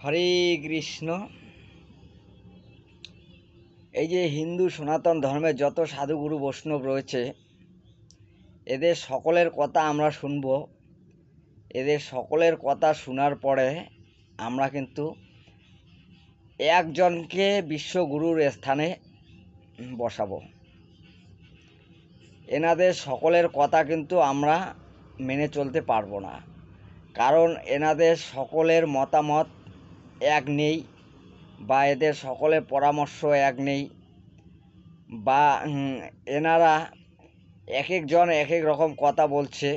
হরে কৃষ্ণ। এই যে হিন্দু সনাতন ধর্মের যত সাধুগুরু বৈষ্ণব রয়েছে, এদের সকলের কথা আমরা শুনব। এদের সকলের কথা শোনার পরে আমরা কিন্তু একজনকে বিশ্বগুরুর স্থানে বসাবো। এনাদের সকলের কথা কিন্তু আমরা মেনে চলতে পারবো না, কারণ এনাদের সকলের মতামত এক নেই, বা এদের সকলের পরামর্শ এক নেই, বা এনারা এক একজন এক এক রকম কথা বলছে,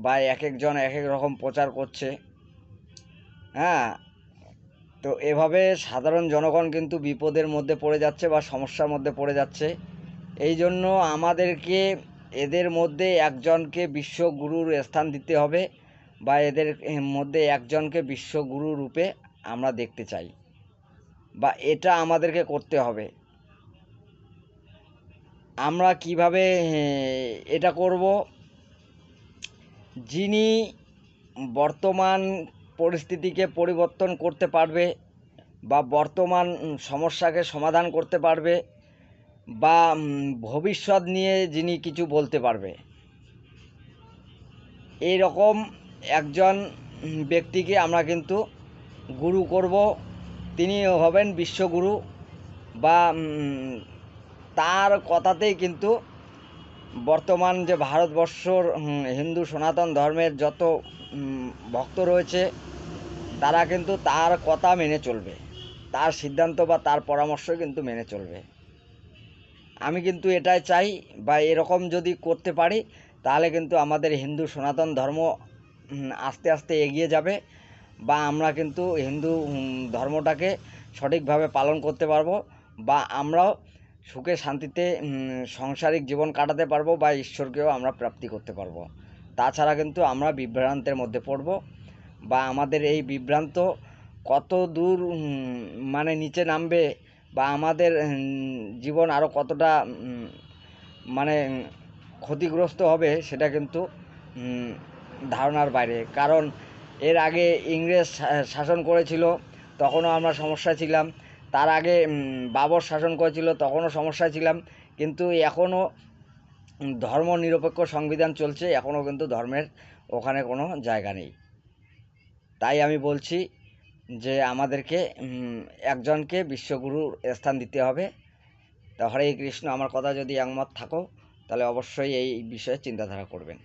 বা এক একজন এক এক রকম প্রচার করছে। হ্যাঁ, তো এভাবে সাধারণ জনগণ কিন্তু বিপদের মধ্যে পড়ে যাচ্ছে বা সমস্যার মধ্যে পড়ে যাচ্ছে। এই জন্য আমাদেরকে এদের মধ্যে একজনকে বিশ্বগুরুর স্থান দিতে হবে, বা এদের মধ্যে একজনকে বিশ্বগুরু রূপে আমরা দেখতে চাই, বা এটা আমাদেরকে করতে হবে। আমরা কিভাবে এটা করব? যিনি বর্তমান পরিস্থিতিকে পরিবর্তন করতে পারবে, বা বর্তমান সমস্যাকে সমাধান করতে পারবে, বা ভবিষ্যৎ নিয়ে যিনি কিছু বলতে পারবে, এই রকম একজন ব্যক্তিকে আমরা কিন্তু গুরু করব। তিনি হবেন বিশ্বগুরু, বা তার কথাতেই কিন্তু বর্তমান যে ভারতবর্ষর হিন্দু সনাতন ধর্মের যত ভক্ত রয়েছে, তারা কিন্তু তার কথা মেনে চলবে, তার সিদ্ধান্ত বা তার পরামর্শ কিন্তু মেনে চলবে। আমি কিন্তু এটাই চাই, বা এরকম যদি করতে পারি তাহলে কিন্তু আমাদের হিন্দু সনাতন ধর্ম আস্তে আস্তে এগিয়ে যাবে, বা আমরা কিন্তু হিন্দু ধর্মটাকে সঠিকভাবে পালন করতে পারবো, বা আমরাও সুখে শান্তিতে সাংসারিক জীবন কাটাতে পারবো, বা ঈশ্বরকেও আমরা প্রাপ্তি করতে পারবো। তাছাড়া কিন্তু আমরা বিভ্রান্তের মধ্যে পড়ব, বা আমাদের এই বিভ্রান্ত কত দূর মানে নিচে নামবে, বা আমাদের জীবন আরও কতটা মানে ক্ষতিগ্রস্ত হবে, সেটা কিন্তু ধারণার বাইরে। কারণ এর আগে ইংরেজ শাসন করেছিল, তখনও আমরা সমস্যায় ছিলাম। তার আগে বাবর শাসন করেছিল, তখনও সমস্যায় ছিলাম। কিন্তু এখনও ধর্ম নিরপেক্ষ সংবিধান চলছে, এখনও কিন্তু ধর্মের ওখানে কোনো জায়গা নেই। তাই আমি বলছি যে আমাদেরকে একজনকে বিশ্বগুরুর স্থান দিতে হবে। তা হরে কৃষ্ণ। আমার কথা যদি একমত থাকো তাহলে অবশ্যই এই বিষয়ে চিন্তাধারা করবেন।